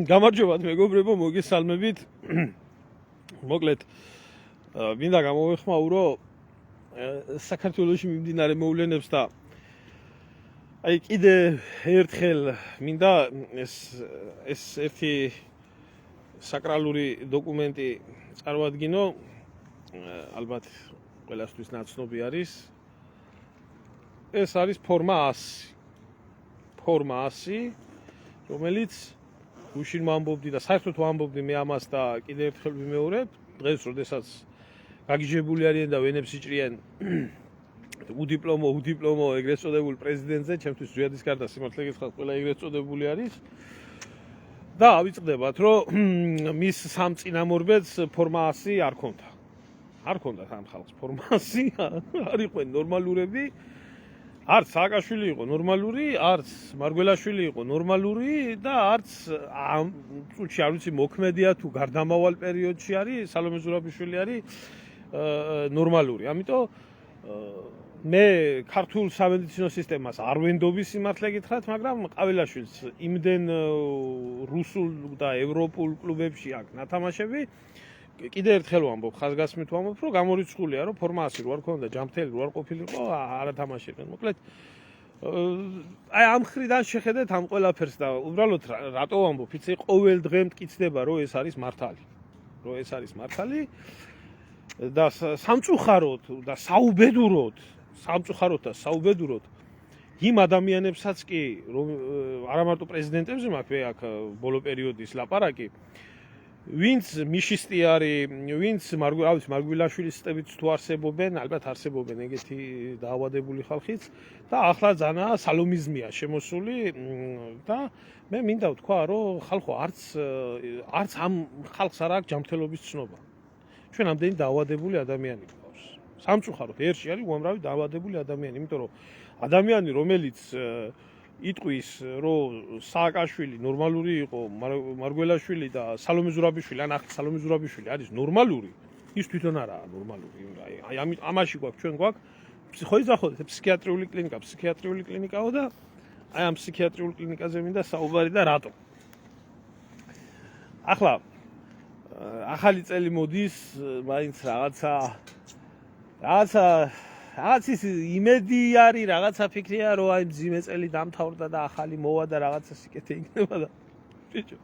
გამარჯობათ მეგობრებო, მოგესალმებით. მოკლედ, მინდა გამოვეხმაურო საქართველოში მიმდინარე მოვლენებს და აი კიდე ერთხელ მინდა ეს ერთი საკრალური დოკუმენტი წარმოადგინო. ალბათ ყველასთვის ნაცნობი არის. ეს არის ფორმა 100, რომელიც გუშინ ვამბობდი და საერთოდ ვამბობდი მე ამას და კიდე ერთხელ ვიმეორებ, დღეს როდესაც გაგიჟებული არიან და ვენებს იჭრიან უდიპლომო ეგრეთ წოდებულ პრეზიდენტზე, ჩემთვის ზვიადის გარდა სიმართლე გითხრათ ყველა ეგრეთ წოდებული არის. და ავიწყდებათ, რომ მის სამ წინამორბედს ფორმა 100 არ ქონდა. არ ქონდა ამ ხალხს ფორმა 100, არ იყვნენ ნორმალურები. არც სააკაშვილი იყო ნორმალური, არც მარგველაშვილი იყო ნორმალური და არც ამ წუთში არ ვიცი მოქმედია თუ გარდამავალ პერიოდში არის სალომე ზურაბიშვილი არის ნორმალური. ამიტომ მე ქართულ სამედიცინო სისტემას არ ვენდობი სიმართლე გითხრათ, მაგრამ ყავილაშვილს იმდენ რუსულ და ევროპულ კლუბებში აქვს ნათამაშები. კიდე ერთხელ ვამბობ, ხაზგასმით ვამბობ, რომ გამორიცხულია, რომ ფორმა 100 რო არ ქონდა, ჯამთელი რო არ ყოფილიყო, არ ათამაშებენ. მოკლედ, აი ამ ხრიდან შეხედეთ ამ ყველაფერს და უბრალოდ რატო ვამბობ, იცი ყოველ დღე მტკიცდება, რომ ეს არის მართალი. და სამწუხაროდ და საუბედუროდ იმ ადამიანებსაც კი, რომ არა მარტო პრეზიდენტებზე მაქვს მე აქ ბოლო პერიოდის ლაპარაკი, ვინც მიშისტი არის, ვინც მარგველაშვილის სტებით თუ არსებობენ, ალბათ არსებობენ ეგეთი დაავადებული ხალხიც და ახლა ძანა სალომიზმია შემოსული და მე მინდა ვთქვა, რომ ხალხო არც ამ ხალხს არ აქვს ჯანმრთელობის ცნობა. ჩვენ ამდენი დაავადებული ადამიანი გვყავს. სამწუხაროდ ერთში არის უამრავი დაავადებული ადამიანი, იმიტომ რომ ადამიანი, რომელიც იტყვის, რომ სააკაშვილი ნორმალური იყო, მარგველაშვილი და სალომე ზურაბიშვილი, ან ახლა სალომე ზურაბიშვილი არის ნორმალური, ის თვითონ არაა ნორმალური. აი ამაში ჩვენ გვაქვს ხო ფსიქიატრიული კლინიკაო და აი ამ ფსიქიატრიულ კლინიკაზე მინდა საუბარი და რატო. ახლა ახალი წელი მოდის, მაინც რაღაც ის იმედი არის, რაღაცა ფიქრია, რომ აი მძიმე წელი დამთავრდა და ახალი მოვა და რაღაცა სიკეთე იქნება და ბიჭო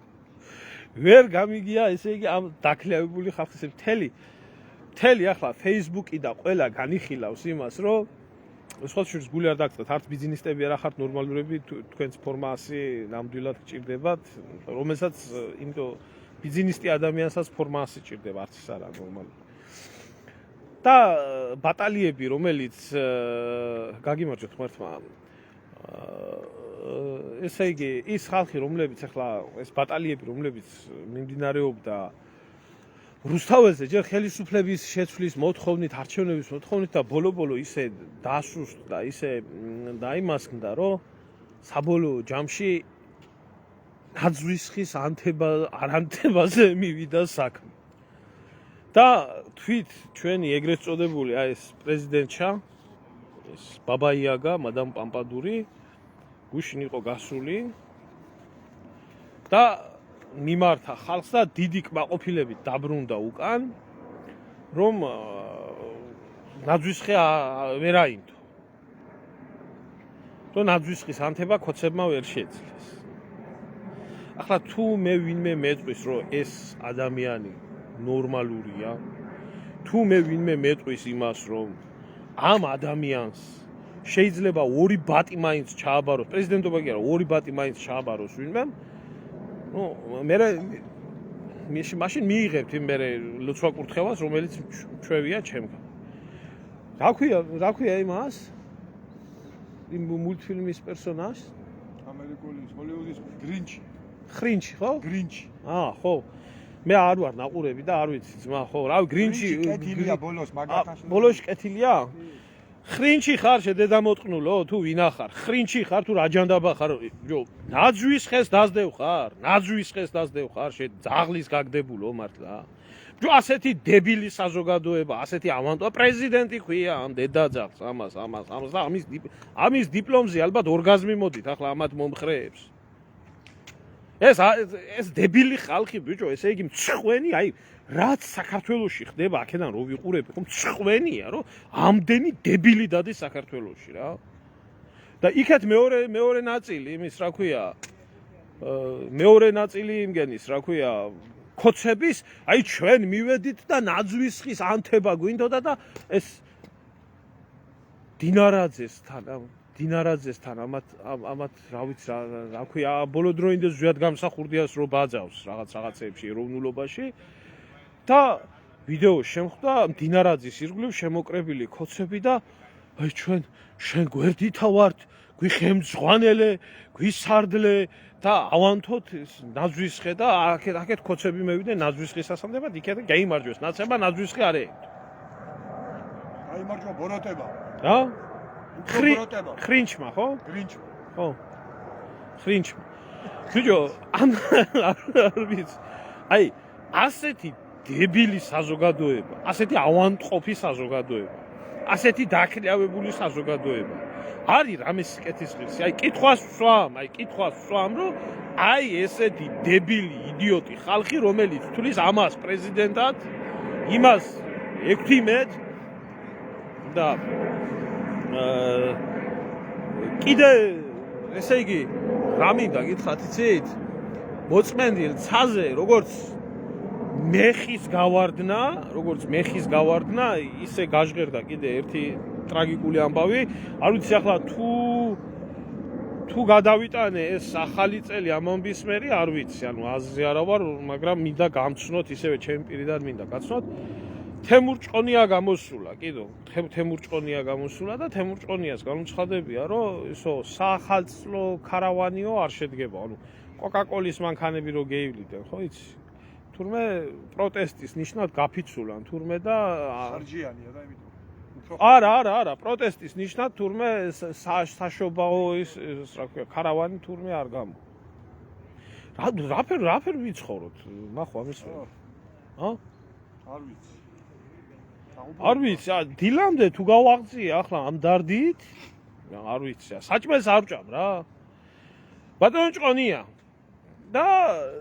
ვერ გამიგია, ესე იგი ამ დაქლავებული ხალხის მთელი ახლა Facebook-ი და ყველა განიხილავს იმას, რომ სხვათა გული არ დაგწევთ, არც ბიზნესტები არ ახართ ნორმალურები, თქვენს ფორმა 100 ნამდვილად გჭირდებათ, რომელსაც იმიტომ ბიზნესტი ადამიანსაც ფორმა 100 ჭირდება, არც ის არა ნორმალური. და ბატალიები, რომელიც გაგიმარჯვეთ ღმერთმა, ესე იგი ის ხალხი, რომლებიც ახლა ეს ბატალიები, რომლებიც მიმდინარეობდა რუსთაველზე, ჯერ ხელისუფლების შეცვლის მოთხოვნით, არჩევნების მოთხოვნით და ბოლო-ბოლო ისე დასუსტ და ისე დაიმასქნდა, რომ საბოლოო ჯამში ნაძვისხის არანთებაზე მივიდა საქმე. და თვით ჩვენი ეგრეთ წოდებული აი ეს პრეზიდენტშა, ეს ბაბაიაგა, მადამ პამპადური, გუშინ იყო გასული და მიმართა ხალხს და დიდი კმაყოფილებით დაბრუნდა უკან, რომ ნაძვისხე ვერ აინდო. რომ ნაძვისხის ანთება ქოცებმა ვერ შეძლეს. ახლა თუ მე ვინმე მეტყვის, რომ ეს ადამიანი ნორმალურია, თუ მე ვინმე მეტყვის იმას, რომ ამ ადამიანს შეიძლება ორი ბატი მაინც ჩააბაროს, პრეზიდენტობა კი არა, ორი ბატი მაინც ჩააბაროს ვინმე, მაშინ მიიღებთ იმ ლოცვა კურთხევას, რომელიც ჩვევია ჩემგან. რა ქვია იმას? იმ მულტფილმის პერსონაჟს? ამერიკული ჰოლივუდის გრინჩი, ხო? გრინჩი. ხო. მე არ ვარ ნაყურები და არ ვიცი ძმა, ხო, რავი, გრინჩი კეთილია ბოლოს, მაგათაშვილი. ბოლოში კეთილია? ხრინჩი ხარ შედედამოტყნულო, თუ ვინა ხარ? ხრინჩი ხარ თუ რაჯანდაბა ხარ? ნაძვის ხეს დაძდევ ხარ? შე ძაღლის გაგდებულო მართლა? ჯო ასეთი დებილი საზოგადოება, ასეთი ამანტო პრეზიდენტი ქვია ამ დედაძაღს ამას და ამის დიპლომზე ალბათ ორგაზმი მოდით ახლა ამათ მომხრეებს. ეს დებილი ხალხი ბიჭო, ესე იგი მწხვენი, აი რაც საქართველოში ხდება, აქედან რო ვიყურები, ხო მწხვენია, რომ ამდენი დებილი დადის საქართველოში რა. და იქეთ მეორე ნაწილი იმის, რა ქვია, მეორე ნაწილი იმგენის, რა ქვია, ქოცების, აი ჩვენ მივედით და ნაძვისხის ანთება გვინდოდა და ეს დინარაძესთან ამათ რა ვიცი რა ქვია, ბოლო დროინდელ ზვიად გამსახურდიას რო ბაძავს რაღაცეებში ეროვნულობაში და ვიდეო შემხვდა დინარაძის ირგვლივ შემოკრებილი ქოცები და აი შენ გვერდითა ვართ, გვიხემძღვანელე, გვისარდლე და ავანთოთ ნაძვისხე და აქეთ ქოცები მევიდნენ ნაძვისხისასამდებად, იქეთ გაიმარჯვეს ნაცება, ნაძვისხე არ ეებთ. გაიმარჯვა ბოროტება. რა? ბოროტება. ხრინჩმა, ხო? გრინჩმა. ხო. ხრინჩმა. ბიჭო, არ ვიცი. აი, ასეთი დებილი საზოგადოება, ასეთი ავანტყოფი საზოგადოება, ასეთი დაქირავებული საზოგადოება. არის რამე სიკეთის ღირსი, აი კითხვას ვსვამ, რომ აი ესეთი დებილი იდიოტი ხალხი, რომელიც თulis ამას პრეზიდენტად, იმას ექვთიმეთ და კიდე ესე იგი რა მინდა გითხრათ იცით? მოწმენდილ ცაზე როგორც მეხის გავარდნა, ისე გაჟღერდა კიდე ერთი ტრაგიკული ამბავი. არ ვიცი ახლა თუ გადავიტანე ეს ახალი წელი ამ ამბის მერი, არ ვიცი, ანუ აზრი არა ვარ, მაგრამ მინდა გამცნოთ, ისევე ჩემი პირიდან მინდა გაცნოთ. თემურ ჭყონია გამოსულა, კიდო. თემურ ჭყონია გამოსულა და თემურ ჭყონიას განუცხადებია, რომ ისო საახალწლო ქარავანიო არ შედგება, ანუ კოკაკოლის მანქანები რო გეივლიდან, ხო იცი? თურმე პროტესტის ნიშნად გაფიცულან თურმე და სარჯიანია და იმიტომ. არა, პროტესტის ნიშნად თურმე საშობაო ის რა ქვია, ქარავანი თურმე არ გამო. რაფერ ვიცხოვროთ, ნახო ამის ვერა. არ ვიცი, დილამდე თუ გავაღწია ახლა ამ დარდით, არ ვიცი, საჭმელს არ ვჭამ რა. ბატონო ჭყონია და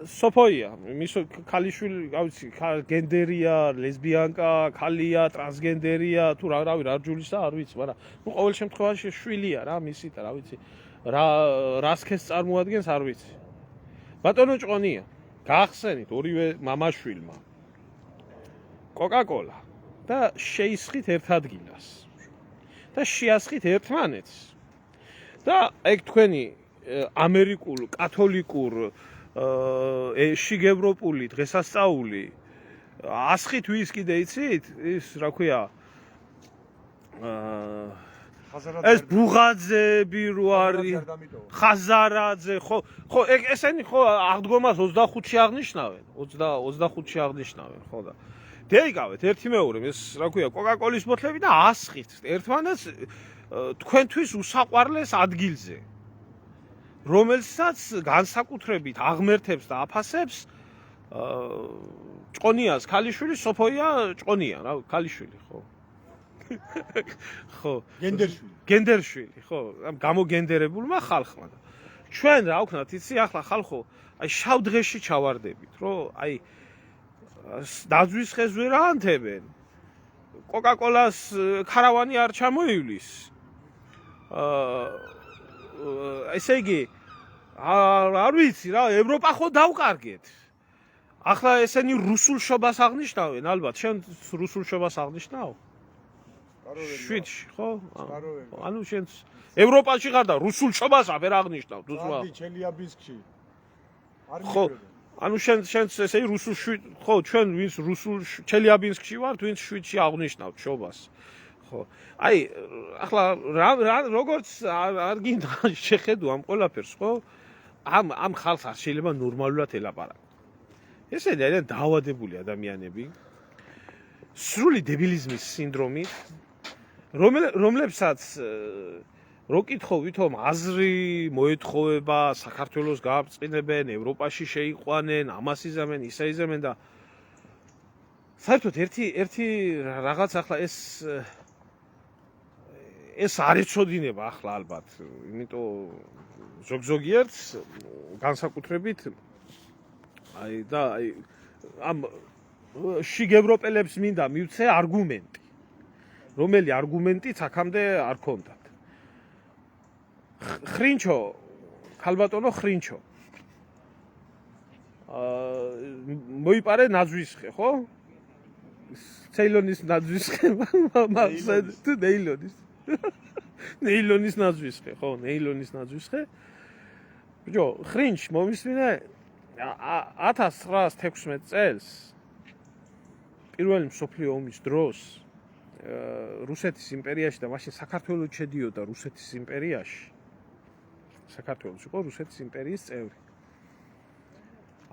სოფოია, მის ქალიშვილი, რა ვიცი, გენდერია, ლესბიანკა, ქალია, ტრანსგენდერია, თუ რავი, რარჯულისა, არ ვიცი, მაგრამ ნუ ყოველ შემთხვევაში შვილია რა, მისით, რა ვიცი, რა სქესს წარმოადგენს, არ ვიცი. ბატონო ჭყონია, გაახსენით ორივე მამაშვილმა კოკაკოლა და შეისხით ერთ ადგილას და შეასხით ერთმანეთს და ეგ თქვენი ამერიკულ, კათოლიკურ, შიგევროპული დღესასწაული ასხით ვის კიდე იცით? ის რა ქვია? ეს ბუღაძეები რო არის, ხაზარაძე, ხო, ესენი ხო აღდგომას 25-ში აღნიშნავენ, 25-ში აღნიშნავენ, ხო და დაიგავეთ ერთიმეორე ეს რა ქვია, კოკაკოლის ბოთლები და ასხით ერთმანეთს თქვენთვის უსაყვარლეს ადგილზე. რომელსაც განსაკუთრებით აღმერთებს და აფასებს ჭყონიას ქალიშვილი, სოფოია ჭყონია, რა, ქალიშვილი, ხო. ხო. გენდერშვილი, ხო, ამ გამოგენდერებულმა ხალხმა. ჩვენ რა ვქნათ, იცი, ახლა ხალხო, აი შავ დღეში ჩავარდებით, რომ აი დაძვის ხეს ვერ აანთებენ. კოკაკოლას ქარავანი არ ჩამოივლის. ესე იგი არ ვიცი რა, ევროპა ხო დავკარგეთ. ახლა ესენი რუსულ შობას აღნიშნავენ, ალბათ, შენ რუსულ შობას აღნიშნავ? შვიდში, ხო? ანუ შენ ევროპაში ხარ და რუსულ შობას ვერ აღნიშნავ, თუცა. ჩელიაბინსკში. ხო, ანუ შენ ესე რუსულ ხო, ჩვენ ვინც რუსულ ჩელიაბინსკში ვართ, ვინც შვიდში აღნიშნავთ შობას. ხო. აი, ახლა როგორც არ გინდა შეხედო ამ ყველაფერს, ხო? ამ ხალხს არ შეიძლება ნორმალურად ელაპარაკო. ესენი არიან დაავადებული ადამიანები, სრული დებილიზმის სინდრომით, რომლებსაც რო კითხო ვითომ აზრი მოეთხოვება, საქართველოს გააბწყინებენ, ევროპაში შეიყვანენ, ამას იზამენ, ისა იზამენ და საერთოდ ერთი რაღაც ახლა ეს არ ეცოდინება ახლა ალბათ, იმიტომ ზოგიერთს განსაკუთრებით ამ შიგ ევროპელებს მინდა მივცე არგუმენტი, რომელი არგუმენტიც აქამდე არ ქონდათ. ხრინჩო, ქალბატონო ხრინჩო. მოიპარე ნაძვისხე, ხო? ცეილონის ნაძვისხე, თუ ნეილონის. ნეილონის ნაძვისხე, ხო, ნეილონის ნაძვისხე. ბიჭო, ხრინჩ მომისმინე 1916 წელს პირველი მსოფლიო ომის დროს რუსეთის იმპერიაში და მაშინ საქართველოს შედიოდა რუსეთის იმპერიაში. საქართველოს იყო რუსეთის იმპერიის წევრი.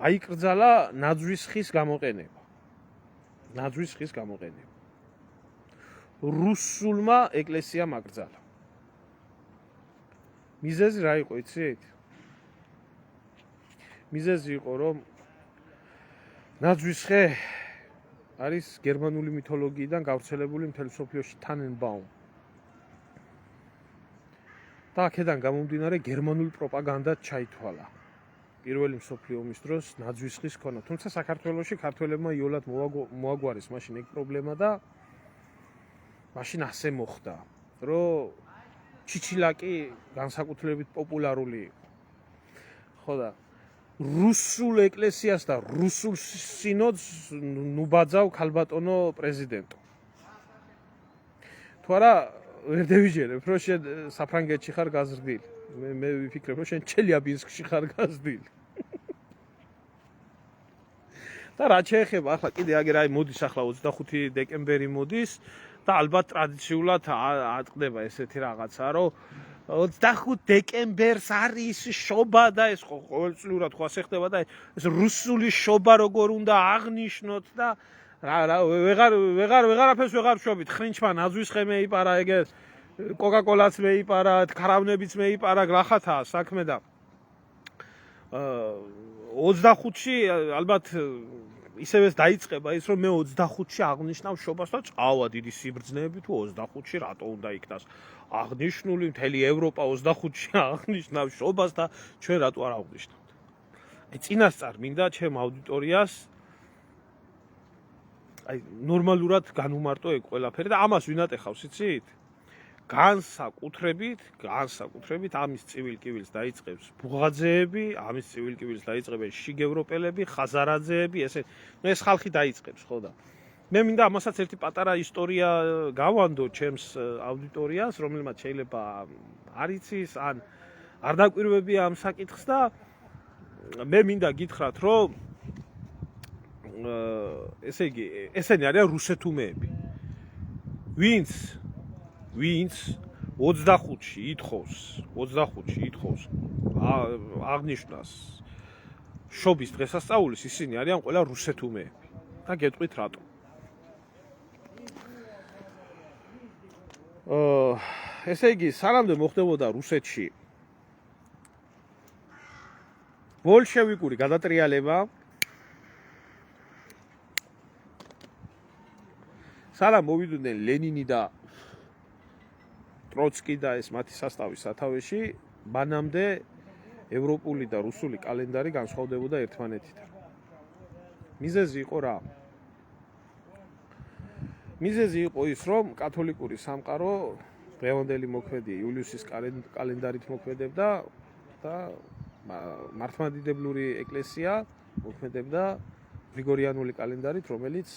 აიკრძალა ნაძვისხის გამოყენება. ნაძვისხის გამოყენება. რუსულმა ეკლესიამ აკრძალა. მიზეზი რა იყო, იცით? მიზეზი იყო, რომ ნაძვისხე არის გერმანული მითოლოგიიდან გავრცელებული მთელ მსოფლიოში თანენბაუმ. და აქედან გამომდინარე გერმანული პროპაგანდად ჩაითვალა. პირველი მსოფლიო ომის დროს ნაძვისხის ქონა. თუმცა საქართველოში ქართველებმა იოლად მოაგვარეს მაშინ ეგ პრობლემა და მაშინ ასე მოხდა, რომ ჩიჩილაკი განსაკუთრებით პოპულარული იყო. ხო და რუსულ ეკლესიას და რუსულ სინოდს ნუბაძავ ქალბატონო პრეზიდენტო. თუ არა ვერ დავიჯერებ, რომ შენ საფრანგეთში ხარ გაზრდილი. მე ვიფიქრებ, რომ შენ ჩელიაბინსკში ხარ გაზრდილი. და რა შეეხება, ახლა კიდე აგერ მოდის ახლა 25 დეკემბერი მოდის და ალბათ ტრადიციულად ატყდება ესეთი რაღაცა, რომ 25 დეკემბერს არის შობა და ეს ყოველწლიურად ხო ასე ხდება და ეს რუსული შობა როგორ უნდა აღნიშნოთ და ვეღარაფერს ვეღარ ვშობით. ხრინჩმა ნაძვისხე მეიპარა, ეგ კოკაკოლაც მეიპარა, ქარავნებიც მეიპარა, გლახათაა საქმე და 25-ში ალბათ ისევ ეს დაიწყება ის, რომ მე 25-ში აღნიშნავ შობას და წავა დიდი სიბრძნეები, თუ 25-ში რატო უნდა იქნას აღნიშნული, მთელი ევროპა 25-ში აღნიშნავს შობას და ჩვენ რატო არ აღნიშნავთ. წინასწარ მინდა ჩემ აუდიტორიას ნორმალურად განუმარტო ეგ ყველაფერი და ამას ვინატეხავს, იცით? განსაკუთრებით ამის წივილ-კივილს დაიწყებს ბუღაძეები, ამის წივილ-კივილს დაიწყებენ შიგევროპელები, ხაზარაძეები, ეს ხალხი დაიწყებს, ხო და მე მინდა ამასაც ერთი პატარა ისტორია გავანდო ჩემს აუდიტორიას, რომელმაც შეიძლება არ იცის, ან არ დაკვირვებია ამ საკითხს და მე მინდა გითხრათ, რომ ესე იგი, ესენი არიან რუსეთუმეები. ვინც 25-ში ითხოვს აღნიშნას შობის დღესასწაულის, ისინი არიან ყველა რუსეთუმეები. და გეტყვით რატო. ესე იგი, სანამდე მოხდებოდა რუსეთში ბოლშევიკური გადატრიალება, სანამ მოვიდნენ ლენინი და ტროცკი და ეს მათი სასტავი სათავეში, მანამდე ევროპული და რუსული კალენდარი განსხვავდებოდა ერთმანეთიდან. მიზეზი იყო რა? მიზეზი იყო ის, რომ კათოლიკური სამყარო დღევანდელი მოქმედი იულიუსის კალენდარით მოქმედებდა და მართლმადიდებლური ეკლესია მოქმედებდა გრიგორიანული კალენდარით, რომელიც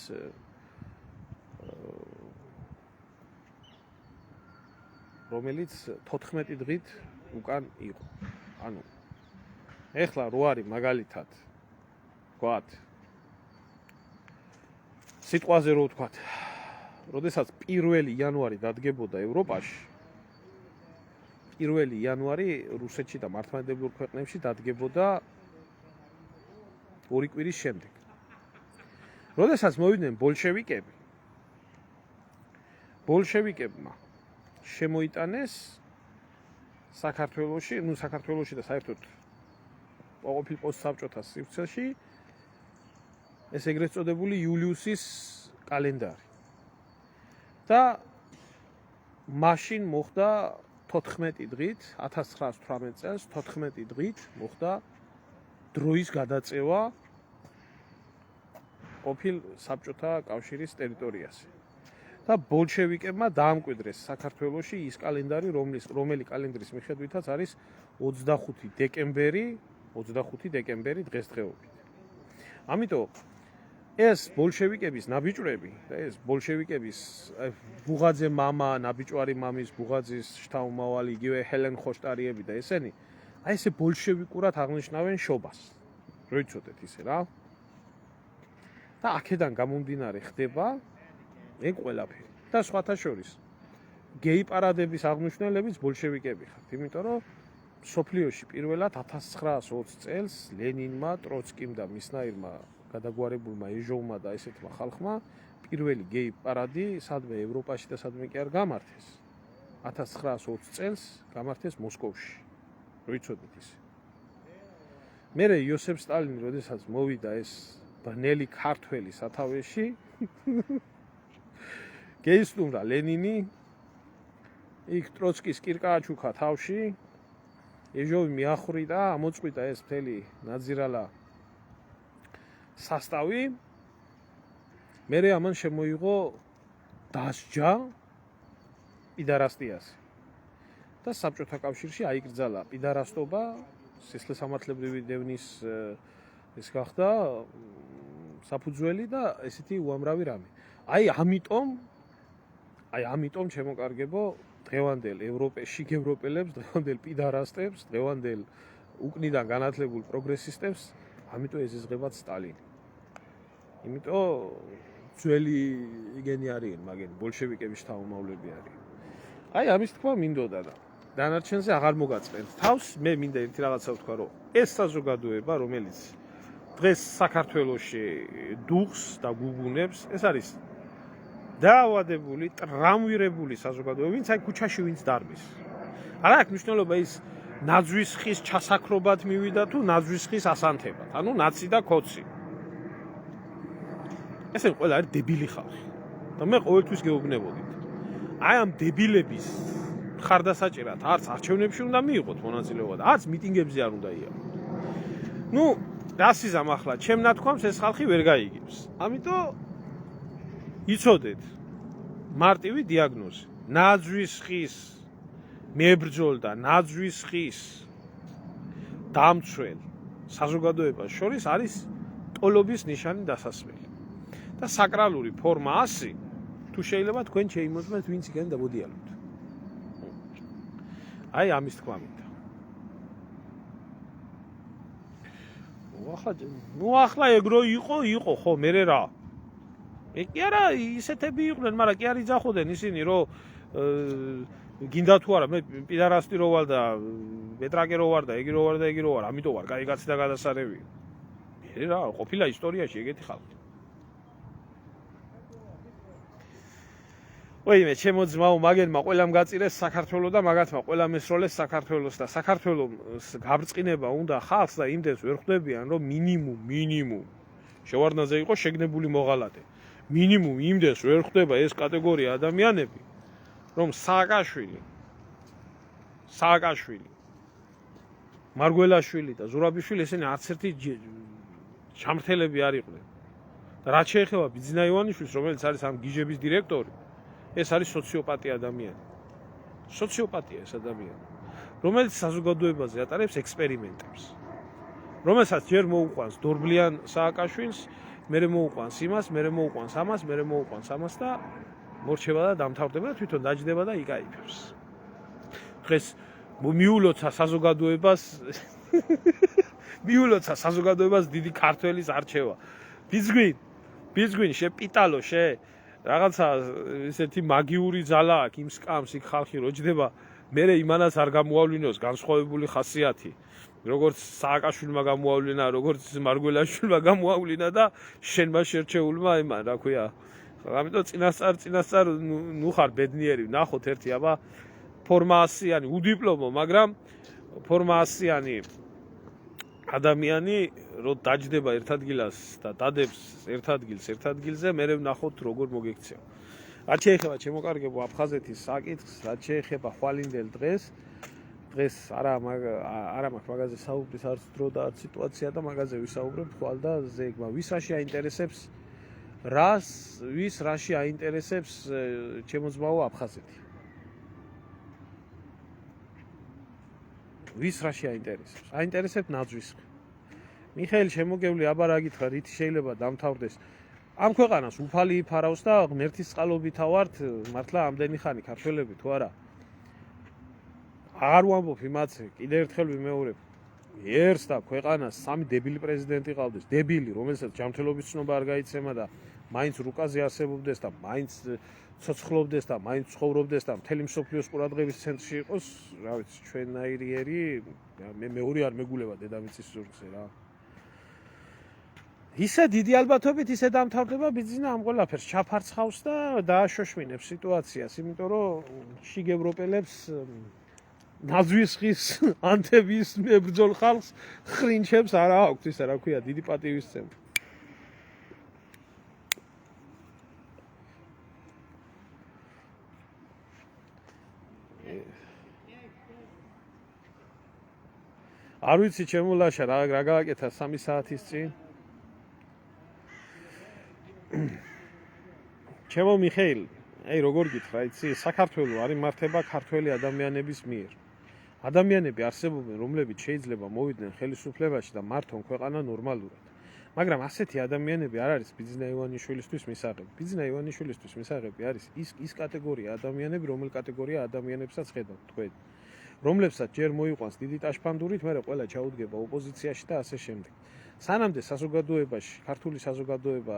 14 დღით უკან იყო. ანუ ეხლა რო არის მაგალითად ვთქვათ სიტყვაზე რო ვთქვათ, როდესაც 1 იანვარი დადგებოდა ევროპაში, 1 იანვარი რუსეთში და მართლმადიდებლურ ქვეყნებში დადგებოდა 2 კვირის შემდეგ. როდესაც მოვიდნენ ბოლშევიკებმა შემოიტანეს საქართველოში და საერთოდ ყოფილ პოსტსაბჭოთა სივრცეში ეს ეგრეთ წოდებული იულიუსის კალენდარი. და მაშინ მოხდა 14 დღით, 1918 წელს 14 დღით მოხდა დროის გადაწევა ყოფილ საბჭოთა კავშირის ტერიტორიაზე. და ბოლშევიკებმა დაამკვიდრეს საქართველოში ის კალენდარი, რომელი კალენდრის მიხედვითაც არის 25 დეკემბერი დღესდღეობით. ამიტომ ეს ბოლშევიკების ნაბიჯვრები და ეს ბოლშევიკების ბუღაძე მამა, ნაბიჯვარი მამის, ბუღაძის შთამომავალი, იგივე ჰელენ ხოშტარიები და ესენი, აი ესე ბოლშევიკურად აღნიშნავენ შობას. რო იცოდეთ ისე რა. და აქედან გამომდინარე ხდება ეგ ყველაფერი. და სხვათა შორის გეი პარადების აღმნიშვნელებიც ბოლშევიკები ხართ, იმიტომ რომ სოფლიოში პირველად 1920 წელს ლენინმა, ტროცკიმ და მისნაირმა გადაგვარებულმა ეჟოვმა და ესეთმა ხალხმა პირველი გეი პარადი სადმე ევროპაში და სადმე კი არ გამართეს. 1920 წელს გამართეს მოსკოვში. რო იცოდეთ ისე. მერე იოსებ სტალინი, როდესაც მოვიდა ეს ბნელი ქართველი სათავეში, გეისტუმრა ლენინი, იქ ტროცკის კირკა აჩუქა თავში, ეჟოვი მიახრიდა, ამოწყვიტა ეს მთელი ნაძირალა სასტავი, მერე ამან შემოიღო დასჯა პიდარასტიაზე. და საბჭოთა კავშირში აიკრძალა პიდარასტობა, სისხლისამართლებრივი დევნის ეს გახდა საფუძველი და ესეთი უამრავი რამე. აი ამიტომ შემოკარგებო დღევანდელ შიგ ევროპელებს, დღევანდელ პიდარასტებს, დღევანდელ უკნიდან განათლებულ პროგრესისტებს, ამიტომ ეზიზღებათ სტალინი. იმიტომ ძველი იგენი არიან, მაგენ ბოლშევიკების შთამომავლები არიან. აი ამის თქვა მინდოდა და დანარჩენზე აღარ მოგაწყენთ თავს. მე მინდა ერთი რაღაცა ვთქვა, რომ ეს საზოგადოება, რომელიც დღეს საქართველოში დუღს და გუგუნებს, ეს არის დაავადებული, ტრამვირებული საზოგადოება, ვინც აი ქუჩაში ვინც დარბის. არა აქვს მნიშვნელობა ის ნაძვის ხის ჩასაქრობად მივიდა თუ ნაძვის ხის ასანთებად, ანუ ნაცი და კოცი. ესენი ყველა არის დებილი ხალხი. და მე ყოველთვის გეუბნებოდით. აი ამ დებილების ხარდასაჭერად არც არჩევნებში უნდა მიიღოთ მონაწილეობა და არც მიტინგებზე არ უნდა იაროთ. ნუ რასიზამ ახლა ჩემ ნათქვამს ეს ხალხი ვერ გაიგებს. ამიტომ იცოდეთ მარტივი დიაგნოზი. ნაძვის ხის მებრძოლ და ნაძვის ხის დამცველ საზოგადოებას შორის არის ტოლობის ნიშანი დასასველი. და საკრალური ფორმა 100 თუ შეიძლება თქვენ შეიმოწმეთ ვინც იქიდან დაბოდიალოთ. აი ამის თქვა მინდა. ნუ ახლა ეგრო იყო ხო მერე რა. კი არა ისეთები იყვნენ, მაგრამ კი არ იძახოდნენ ისინი, რომ გინდა თუ არა მე პიდარასტი რო ვარ და პეტრაკე რო ვარ და ეგი რო ვარ და ეგი რო ვარ, ამიტომ ვარ კაი კაცი და გადასარევი. მე რა, ყოფილა ისტორიაში ეგეთი ხალხი. ვაიმე, ჩემო ძმაო, მაგენმა ყველამ გაწირეს საქართველოს და მაგათმა ყველამ ესროლეს საქართველოს და საქართველოს გაბრწყინება უნდა ხალხს და იმდენს ვერ ხვდებიან, რომ მინიმუმ შევარდნაძე იყო შეგნებული მოღალატე. მინიმუმ იმდენს ვერ ხვდება ეს კატეგორია ადამიანები, რომ სააკაშვილი, მარგველაშვილი და ზურაბიშვილი ესენი არც ერთი ჩამრთელები არ იყვნენ. და რაც შეეხება ბიძინა ივანიშვილს, რომელიც არის ამ გიჟების დირექტორი, ეს არის სოციოპატი ადამიანი. სოციოპატია ეს ადამიანი, რომელიც საზოგადოებაზე ატარებს ექსპერიმენტებს. რომელსაც ჯერ მოუყვანს დორბლიან სააკაშვილს, მერე მოუყვანს იმას, მერე მოუყვანს ამას, მერე მოუყვანს ამას და მორჩება და დამთავრდება და თვითონ დაჯდება და იკაიფებს. დღეს მიულოცა საზოგადოებას დიდი ქართველის არჩევა. ბიზგვინ შეპიტალო რაღაცა ესეთი მაგიური ძალა აქვს იმ სკამს იქ ხალხი რო ჯდება, მერე იმანას არ გამოავლინოს განსხვავებული ხასიათი. როგორც სააკაშვილმა გამოავლინა, როგორც მარგველაშვილმა გამოავლინა და შენმა შერჩეულმა იმან, რა ქვია. ამიტომ წინასწარ ნუ ხარ ბედნიერი, ნახოთ ერთი აბა ფორმა 100-იანი, უდიპლომო, მაგრამ ფორმა 100-იანი ადამიანი რო დაჯდება ერთ ადგილას და დადებს ერთ ადგილზე, მე ვნახოთ როგორ მოგექცევა. რაც შეეხება ჩემო კარგებო აფხაზეთის საკითხს, რაც შეეხება ხვალინდელ დღეს არა მაქვს მაგაზე საუბრის არც დრო და არც სიტუაცია და მაგაზე ვისაუბრებ ხვალ და ზეგმა ვის რაში აინტერესებს ჩემო ძმაო აფხაზეთი. ვის რაში აინტერესებს? აინტერესებს ნაძვისხი. მიხეილ შემოგევლი აბა რა გითხრა, რითი შეიძლება დამთავრდეს? ამ ქვეყანას უფალი იფარავს და ღმერთის წყალობითა ვართ მართლა ამდენი ხანი ქართველები თუ არა? არ ვამბობ იმაზე, კიდევ ერთხელ ვიმეორებ. ერს და ქვეყანას სამი დებილი პრეზიდენტი ყავდეს, დებილი, რომელსაც ჯანმრთელობის ცნობა არ გაიცემა და მაინც რუკაზე არსებობდეს და მაინც ცოცხლობდეს და მაინც ცხოვრობდეს და მთელი მსოფლიოს ყურადღების ცენტრში იყოს, რა ვიცი, ჩვენნაირიერი, მე მეორე არ მეგულება დედამიწის ზურგზე რა. ისე დიდი ალბათობით ისე დამთავრდება ბიზნესი ამ ყველაფერს ჩაფარცხავს და დააშოშმინებს სიტუაციას, იმიტომ რომ შიგ ევროპელებს ნაძვისხის ანთების მებრძოლ ხალხს ხრინჩებს არა აქვთ ისა რა ქვია დიდი პატივისცემა. არ ვიცი ჩემო ლაშა რა გააკეთა 3 საათის წინ. ჩემო მიხეილ, როგორ გითხრა, იცი, საქართველო არის მართება ქართველი ადამიანების მიერ. ადამიანები არსებობენ, რომლებიც შეიძლება მოვიდნენ ხელისუფლებაში და მართონ ქვეყანა ნორმალურად. მაგრამ ასეთი ადამიანები არ არის ბიძინა ივანიშვილისთვის მისაღები. ბიძინა ივანიშვილისთვის მისაღები არის ის კატეგორია ადამიანები, რომელ კატეგორია ადამიანებსაც ხედავთ თქვენ. რომლებსაც ჯერ მოიყვანს დიდი ტაშფანდურით, მერე ყველა ჩაუდგება ოპოზიციაში და ასე შემდეგ. სანამდე საზოგადოებაში, ქართული საზოგადოება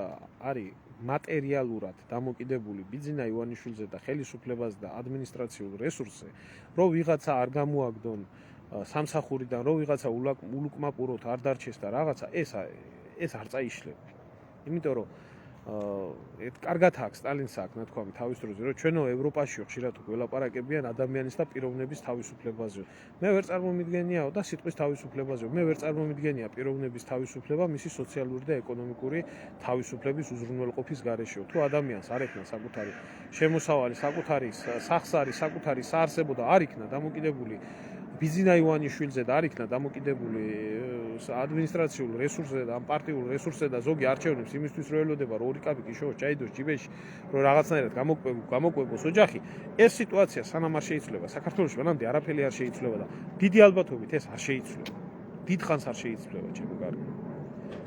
არის მატერიალურად დამოკიდებული ბიძინა ივანიშვილზე და ხელისუფლებაზე და ადმინისტრაციულ რესურსზე, რომ ვიღაცა არ გამოაგდონ სამსახურიდან, რომ ვიღაცა ულუკმაპუროთ არ დარჩეს და რაღაცა, ეს არ წაიშლება. იმიტომ რომ კარგად აქვს სტალინს აქვს ნათქვამი თავის დროზე, რომ ჩვენო ევროპაშიო ხშირად ველაპარაკებიან ადამიანის და პიროვნების თავისუფლებაზე. მე ვერ წარმომიდგენიაო და სიტყვის თავისუფლებაზე. მე ვერ წარმომიდგენია პიროვნების თავისუფლება მისი სოციალური და ეკონომიკური თავისუფლების უზრუნველყოფის გარეშეო. თუ ადამიანს არ ექნა საკუთარი შემოსავალი, საკუთარი სახსარი, საკუთარი საარსებო და არ იქნა დამოკიდებული ბიძინა ივანიშვილზე და არ იქნა დამოკიდებული ადმინისტრაციულ რესურსზე და პარტიულ რესურსზე და ზოგი არჩევნებს იმისთვის რო ელოდება რომ ორი კაპიკი შოოს ჩაიდოს ჯიბეში რომ რაღაცნაირად გამოკვებოს ოჯახი, ეს სიტუაცია სანამ არ შეიცვლება საქართველოში, მანამდე არაფერი არ შეიცვლება და დიდი ალბათობით ეს არ შეიცვლება. დიდხანს არ შეიცვლება ჩემო კარგი.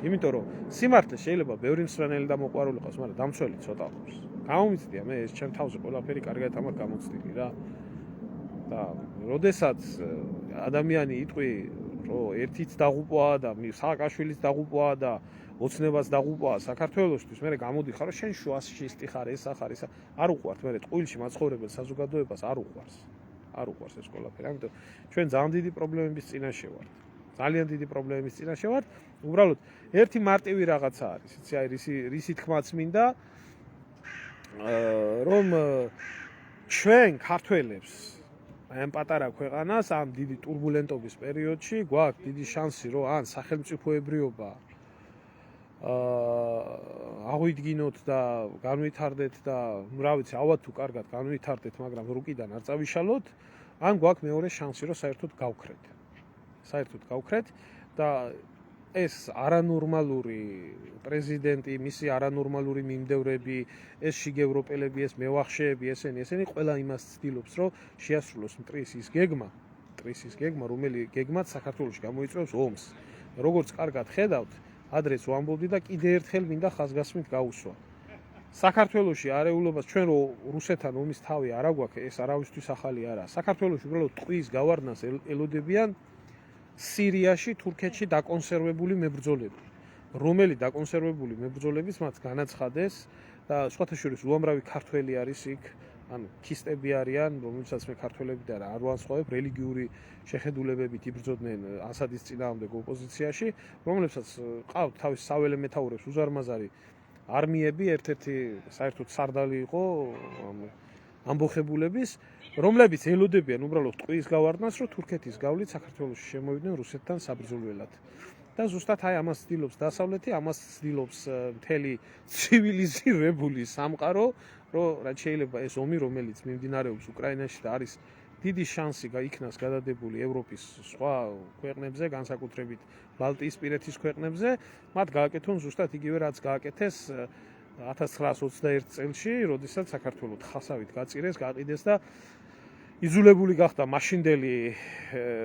იმიტომ რომ სიმართლე შეიძლება ბევრი მსვენელი და მოყვარული ყავს, მაგრამ დამცველი ცოტა ყავს. გამომიცდია მე ეს ჩემ თავზე ყველაფერი კარგად ამარ გამოცდილი რა. და როდესაც ადამიანი იტყვი რომ ერთიც დაღუპვაა და სააკაშვილიც დაღუპვაა და ოცნებას დაღუპვაა საქართველოსთვის, მე გამოდიხარ რომ შენ შუაში ხარ, ეს ახარ, ეს არ უყვართ, მე ტყუილში მაცხოვრებელ საზოგადოებას არ უყვარს ეს ყველაფერი. ამიტომ ჩვენ ძალიან დიდი პრობლემების წინაშე ვართ. ძალიან დიდი პრობლემების წინაშე ვართ. უბრალოდ ერთი მარტივი რაღაცა არის, იცი, აი რისი თქმაც მინდა, რომ ჩვენ ქართველებს ამ პატარა ქვეყანას ამ დიდი турბულენტობის პერიოდში გვაქვს დიდი შანსი, რომ ან სახელმწიფოებრიობა აღვიდგინოთ და განვითარდეთ და რა ვიცი, ავად თუ კარგად განვითარდეთ, მაგრამ რუკიდან არ წავიშალოთ, ან გვაქვს მეორე შანსი, რომ საერთოდ გავქრეთ და ეს არანორმალური პრეზიდენტი, მისი არანორმალური მიმდევრები, ეს შიგევროპელები, ეს მევახშეები, ესენი ყველა იმას ცდილობს, რომ შეასრულოს მტრის ის გეგმა, რომელი გეგმაც საქართველოში გამოიწვევს ომს. როგორც კარგად ხედავთ, ადრეც ვამბობდი და კიდევ ერთხელ მინდა ხაზგასმით გავუსვა. საქართველოში არეულობას ჩვენ რო რუსეთთან ომის თავი არ აგვაქვს, ეს არავისთვის ახალი არაა. საქართველოში უბრალოდ ტყვის გავარდნას ელოდებიან სირიაში, თურქეთში დაკონსერვებული მებრძოლები, რომელი დაკონსერვებული მებრძოლებიც მათ განაცხადეს და სხვათა შორის უამრავი ქართველი არის იქ, ანუ ქისტები არიან, რომელსაც მე ქართველები და არ ვანსხვავებ, რელიგიური შეხედულებებით იბრძოდნენ ასადის წინააღმდეგ ოპოზიციაში, რომლებსაც ყავთ თავის საველე მეთაურებს უზარმაზარი არმიები, ერთ-ერთი საერთოდ სარდალი იყო ამბოხებულების, რომლებიც ელოდებიან უბრალოდ ტყუის გავარდნას, რომ თურქეთის გავლით საქართველოში შემოვიდნენ რუსეთთან საბრძოლველად. და ზუსტად აი ამას ცდილობს დასავლეთი, ამას ცდილობს მთელი ცივილიზირებული სამყარო, რომ რაც შეიძლება ეს ომი, რომელიც მიმდინარეობს უკრაინაში და არის დიდი შანსი იქნას გადადებული ევროპის სხვა ქვეყნებზე, განსაკუთრებით ბალტიისპირეთის ქვეყნებზე, მათ გააკეთონ ზუსტად იგივე რაც გააკეთეს 1921 წელში, როდესაც საქართველოს ხასავით გაწირეს, გაყიდეს და იძულებული გახდა მაშინდელი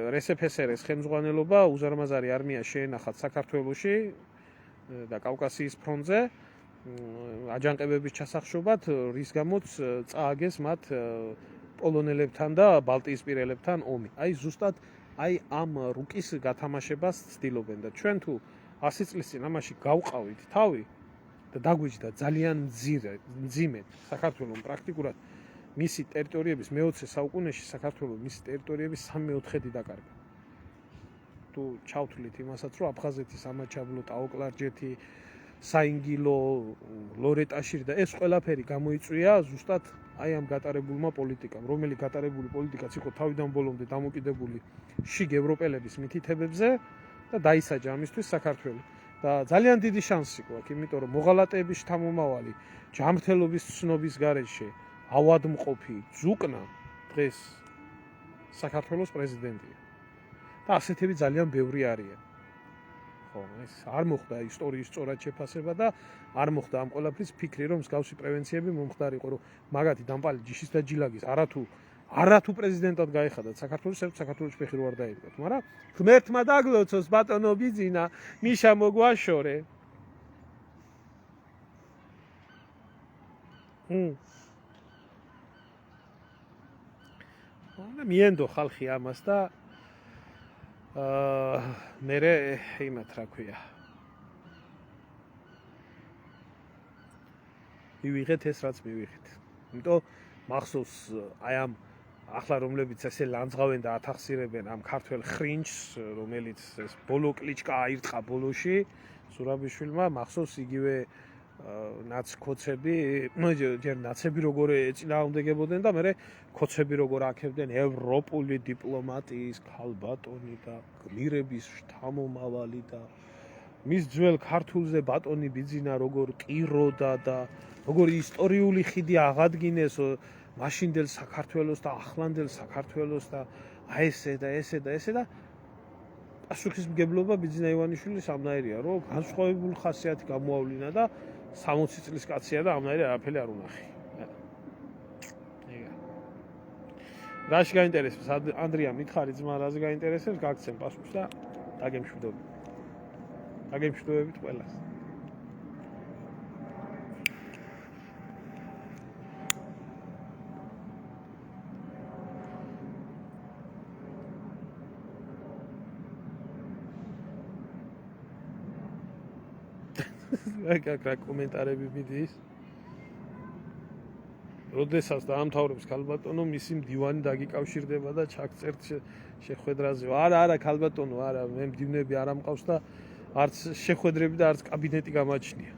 რსფსრ-ის ხელმძღვანელობა უზარმაზარი არმია შეენახათ საქართველოში და კავკასიის ფრონტზე აჯანყებების ჩასახშობად, რის გამოც წააგეს მათ პოლონელებთან და ბალტიისპირელებთან ომი. აი ზუსტად აი ამ რუკის გათამაშებას ცდილობენ და ჩვენ თუ 100 წლის წინ ამაში გავყავით თავი და დაგვიჯდა ძალიან მძიმე საქართველოს პრაქტიკულად მისი ტერიტორიების მე-20 საუკუნეში საქართველოს მისი ტერიტორიების 3/4 დაკარგა. თუ ჩავთვლით იმასაც, რომ აფხაზეთის ამაჩაბლო, ტაოკლარჯეთი, საინგილო, ლორეტაშირი და ეს ყველაფერი გამოიწვია ზუსტად აი ამ გატარებულმა პოლიტიკამ, რომელიც გატარებული პოლიტიკაც იყო თავიდან ბოლომდე დამოკიდებული შიგ ევროპელების მითითებებზე და დაისაჯა ამისთვის საქართველო. და ძალიან დიდი შანსი გვაქვს, იმიტომ რომ მოღალატეების შთამომავალი, ჯანმრთელობის ცნობის გარეშე ავადმყოფი ძუკნა დღეს საქართველოს პრეზიდენტია. და ასეთები ძალიან ბევრი არიან. ხო, ეს არ მოხდა ისტორიის სწორად შეფასება და არ მოხდა ამ ყველაფრის ფიქრი, რომ მსგავსი პრევენციები მომხდარიყო, რომ მაგათი დამპალი ჯიშის და ჯილაგის არათუ პრეზიდენტად გაეხადათ საქართველოს, საქართველოს ფეხი რო არ დაედგათ, მაგრამ ღმერთმა დაგლოცოს ბატონო ბიძინა, მიშა მოგვაშორე. და მიენდო ხალხი ამას და მერე იმათ რა ქვია. მივიღეთ ეს რაც მივიღეთ. იმიტომ მახსოვს აი ამ ახლა რომლებიც ესე ლანძღავენ და ათახსირებენ ამ ქართველ ხრინჯს, რომელიც ეს ბოლო კლიჩკა აირტყა ბოლოში ზურაბიშვილმა, მახსოვს იგივე ნაცკოცები, ჯერ ნაცები როგორ ეწინააღმდეგებოდნენ და მერე კოცები როგორ აქებდნენ ევროპული დიპლომატიის ქალბატონი და გმირების შთამომავალი და მის ძველ ქართულზე ბატონი ბიძინა როგორ ტიროდა და როგორ ისტორიული ხიდი აღადგინეს მაშინდელ საქართველოს და ახლანდელ საქართველოს და აი ესე და ესე და ესე და პასუხისმგებლობა ბიძინა ივანიშვილის ამნაირია, რომ განსხვავებული ხასიათი გამოავლინა და 60 წლის კაცია და ამნაირი არაფერი არ უნახი. რაში გაინტერესებს ანდრია მითხარი ძმა რაზე გაინტერესებს გაგცემ პასუხს და დაგემშვიდობებით ყველას. რა კომენტარები მიდის? როდესაც დაამთავრებს ქალბატონო, მისი მდივანი დაგიკავშირდება და ჩაგწერთ შეხვედრაზე. არა ქალბატონო, არა, მე მდივნები არ ამყავს და არც შეხვედრები და არც კაბინეტი გამაჩნია.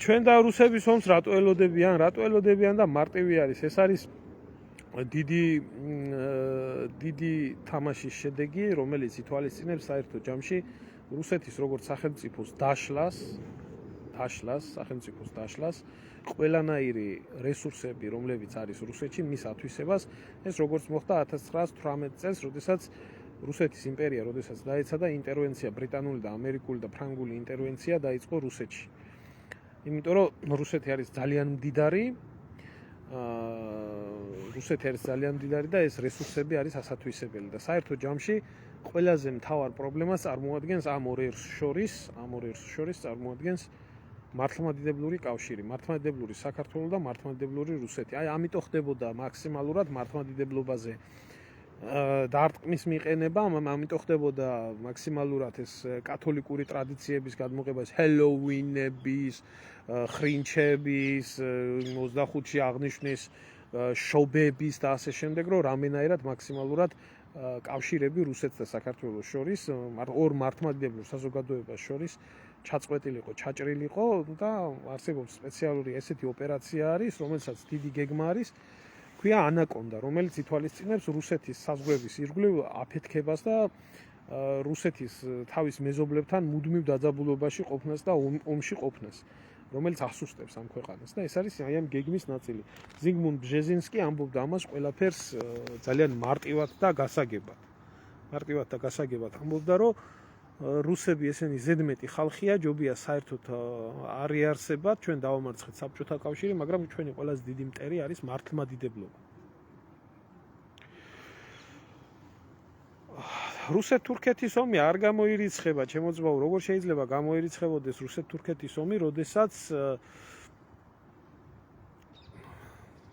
ჩვენ და რუსების ომს რატო ელოდებიან და მარტივი არის. ეს არის დიდი თამაშის შედეგი, რომელიც ითვალისწინებს საერთო ჯამში რუსეთის როგორც სახელმწიფოს დაშლას, ყველანაირი რესურსები, რომლებიც არის რუსეთში, მის ათვისებას, ეს როგორც მოხდა 1918 წელს, როდესაც რუსეთის იმპერია, როდესაც დაეცა და ინტერვენცია, ბრიტანული და ამერიკული და ფრანგული ინტერვენცია დაიწყო რუსეთში. იმიტომ რომ რუსეთი არის ძალიან მდიდარი და ეს რესურსები არის ასათვისებელი და საერთო ჯამში ყველაზე მთავარ პრობლემას წარმოადგენს ამ ორ ერს შორის წარმოადგენს მართლმადიდებლური კავშირი, მართლმადიდებლური საქართველო და მართლმადიდებლური რუსეთი. აი ამიტომ ხდებოდა მაქსიმალურად მართლმადიდებლობაზე დარტყმის მიყენება, ამიტომ ხდებოდა მაქსიმალურად ეს კათოლიკური ტრადიციების გადმოღება, ჰელოუინების, ხრინჩების, 25-ში აღნიშნის შობების და ასე შემდეგ, რომ რამენაირად მაქსიმალურად კავშირები რუსეთს და საქართველოს შორის, ორ მართლმადიდებელ საზოგადოებას შორის ჩაწყვეტილიყო, ჩაჭრილიყო და არსებობს სპეციალური ესეთი ოპერაცია არის, რომელსაც დიდი გეგმა არის, ქვია ანაკონდა, რომელიც ითვალისწინებს რუსეთის საზღვრების ირგვლივ აფეთქებას და რუსეთის თავის მეზობლებთან მუდმივ დაძაბულობაში ყოფნას და ომში ყოფნას, რომელიც ასუსტებს ამ ქვეყანას და ეს არის აი ამ გეგმის ნაწილი. ზიგმუნდ ბჟეზინსკი ამბობდა ამას ყველაფერს ძალიან მარტივად და გასაგებად. ამბობდა, რომ რუსები ესენი ზედმეტი ხალხია, ჯობია საერთოდ არ იარსებათ, ჩვენ დავამარცხეთ საბჭოთა კავშირი, მაგრამ ჩვენი ყველაზე დიდი მტერი არის მართლმადიდებლობა. რუსეთ-თურქეთის ომი არ გამოირიცხება, ჩემო ძმაო, როგორ შეიძლება გამოირიცხებოდეს რუსეთ-თურქეთის ომი, როდესაც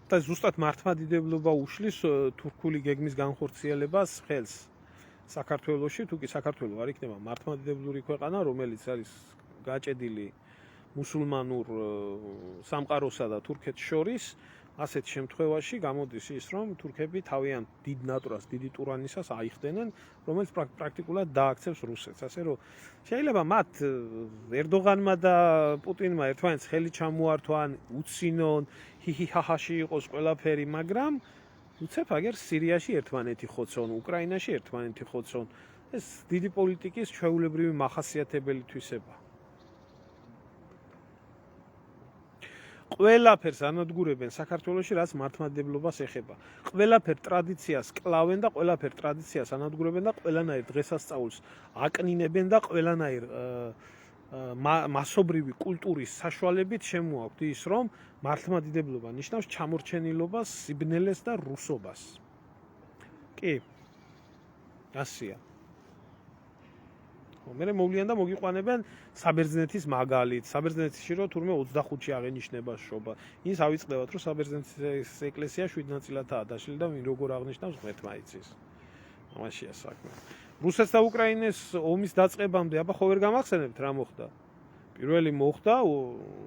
და ზუსტად მართლმადიდებლობა უშლის თურქული გეგმის განხორციელებას ხელს საქართველოში, თუ კი საქართველო არ იქნება მართლმადიდებლური ქვეყანა, რომელიც არის გაჭედილი მუსულმანურ სამყაროსა და თურქეთს შორის, ასეთ შემთხვევაში გამოდის ის, რომ თურქები თავიანთ დიდ ნატურას, დიდი ტურანისას აიხდენენ, რომელიც პრაქტიკულად დააქცევს რუსეთს. ასე რომ შეიძლება მათ ერდოღანმა და პუტინმა ერთმანეთს ხელი ჩამოართვან, უცინონ, ჰიჰიჰაჰაში იყოს ყველაფერი, მაგრამ უცებ აგერ სირიაში ერთმანეთი ხოცონ, უკრაინაში ერთმანეთი ხოცონ. ეს დიდი პოლიტიკის ჩვეულებრივი მახასიათებელი თვისებაა. ყველაფერს ანადგურებენ საქართველოში, რაც მართლმადიდებლობას ეხება. ყველაფერ ტრადიციას კლავენ და ყველაფერ ტრადიციას ანადგურებენ და ყველანაირ დღესასწაულს აკნინებენ და ყველანაირ მასობრივი კულტურის საშუალებით შემოაქვთ ის, რომ მართლმადიდებლობა ნიშნავს ჩამორჩენილობას, სიბნელეს და რუსობას. კი. ასია. მე მოვლიან და მოგიყვანებენ საბერძნეთის მაგალითს. საბერძნეთში რომ თურმე 25-ში აღენიშნება შობა. ის ავიწყდებათ, რომ საბერძნეთის ეკლესია 7 ნაწილადაა დაშლილი და ვინ როგორ აღნიშნავს ღმერთმა იცის. ამაშია საქმე. რუსეთს და უკრაინას ომის დაწყებამდე, აბა ხო ვერ გამახსენებთ რა მოხდა? პირველი მოხდა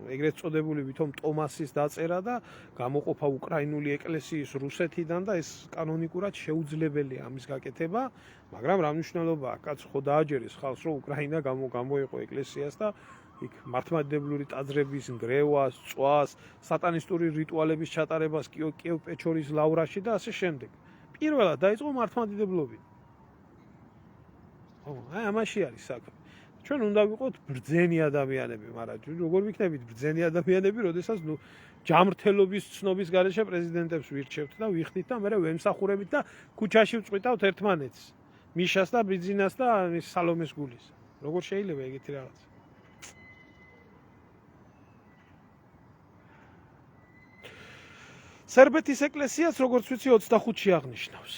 ეგრეთ წოდებული ვითომ ტომასის დაწერა და გამოყოფა უკრაინული ეკლესიის რუსეთიდან და ეს კანონიკურად შეუძლებელია ამის გაკეთება, მაგრამ რა მნიშვნელობაა? კაც ხო დააჯერეს ხალხს, რომ უკრაინა გამოეყო ეკლესიას და იქ მართლმადიდებლური ტაძრების ნგრევას, წვას, სატანისტური რიტუალების ჩატარებას კიევ-პეჩორის ლავრაში და ასე შემდეგ. პირველად დაიწყო მართლმადიდებლობით. აი ამაში არის საქმე. ჩვენ უნდა ვიყოთ ბრძენი ადამიანები, მაგრამ როგორ ვიქნებით ბრძენი ადამიანები, როდესაც ჯამრთელობის ცნობის გარეშე პრეზიდენტებს ვირჩევთ და ვიხდით და მე ვემსახურებით და ქუჩაში ვწყვიტავთ ერთმანეთს. მიშას და ბიძინას და სალომეს გულის. როგორ შეიძლება ეგეთი რაღაც? სერბეთის ეკლესიაც როგორც ვიცი 25-ში აღნიშნავს.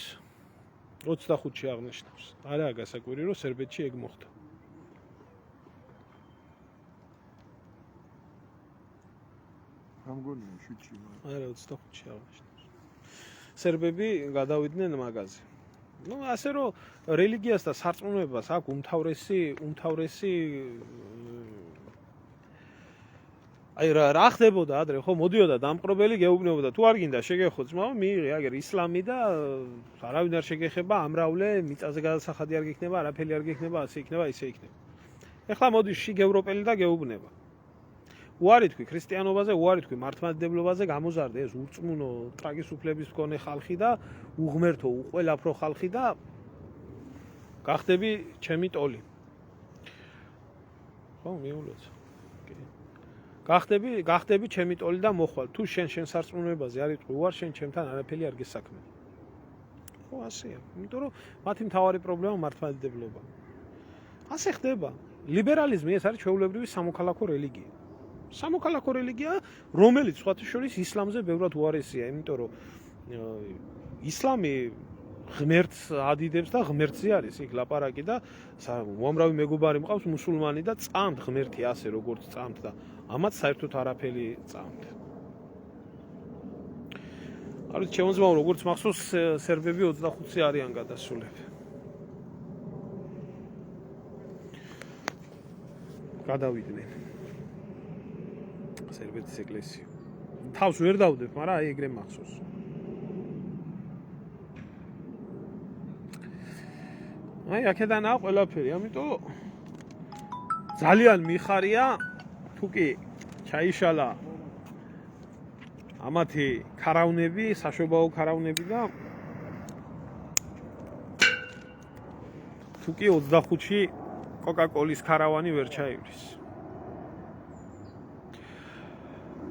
25-ში აღნიშნავს. არაა გასაკვირი, რომ სერბეთში ეგ მოხდა. გამგონია 7-ში. არა 25-ში აღნიშნავს. სერბები გადავიდნენ მაგაზე. ასე რომ რელიგიას და სარწმუნოებას აქვს უმთავრესი აი რა ხდებოდა ადრე, ხო, მოდიოდა დამპყრობელი გეუბნებოდა, თუ არ გინდა შეგეხო ძმაო, მიიღე აგერ ისლამი და არავინ არ შეგეხება, ამრავლე მიწაზე გადასახადი არ გიქნება, არაფერი არ გიქნება, ასე იქნება, ისე იქნება. ეხლა მოდის შიგ ევროპელი და გეუბნება. უარი თქვი ქრისტიანობაზე, უარი თქვი მართლმადიდებლობაზე, გამოზარდე ეს ურწმუნო ტრაგისუფლების მქონე ხალხი და უღმერთო, უყველაფრო ხალხი და გახდები ჩემი ტოლი. ხო, მიულოც. გახდები ჩემი ტოლი და მოხვალ. თუ შენ სარწმუნოებაზე არ იტყვი უარ, შენ ჩემთან არაფერი არ გესაქმე. ხო, ასეა. იმიტომ რომ მათი მთავარი პრობლემა მართლმადიდებლობა. ასე ხდება. ლიბერალიზმი ეს არის ჩვეულებრივი სამოქალაქო რელიგია. სამოქალაქო რელიგია, რომელიც სხვათა შორის ისლამზე ბევრად უარესია, იმიტომ რომ ისლამი ღმერთს ადიდებს და ღმერთზე არის იქ ლაპარაკი და უამრავი მეგობარი მყავს მუსულმანი და წამთ ღმერთი ასე როგორც წამთ და ამათ საერთოდ არაფერი წამთ. არის შემოძმაო როგორც მახსოვს სერბები 25-ზე არიან გადასულები. გადავიდნენ სერბეთის ეკლესია. თავს ვერ დავდებ, მაგრამ აი ეგრე მახსოვს. აი აქედანაა ყველაფერი, ამიტომ ძალიან მიხარია თუ კი ჩაიშალა ამათი ქარავნები, საშობაო ქარავნები და თუ კი 25-ში კოკა-კოლის ქარავანი ვერ ჩაივრის.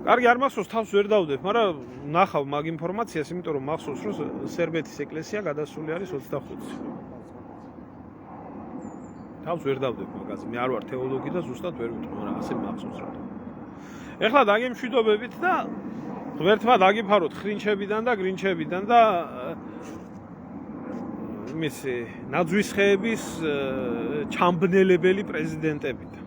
კარგი, არ მახსოვს, თავს ვერ დავდებ, მაგრამ ნახავ მაგ ინფორმაციას, იმიტომ რომ მახსოვს, რომ სერბეთის ეკლესია გადასული არის 25-ში. თავს ვერ დავდებ მაგაზე, მე არ ვარ თეოლოგი და ზუსტად ვერ ვიტყვი, მაგრამ ასე მახსოვს რა. ეხლა დაგემშვიდობებით და ღმერთმა დაგიფაროთ ხრინჩებიდან და გრინჩებიდან და იმისი ნაძვის ხეების ჩამბნელებელი პრეზიდენტებიდან.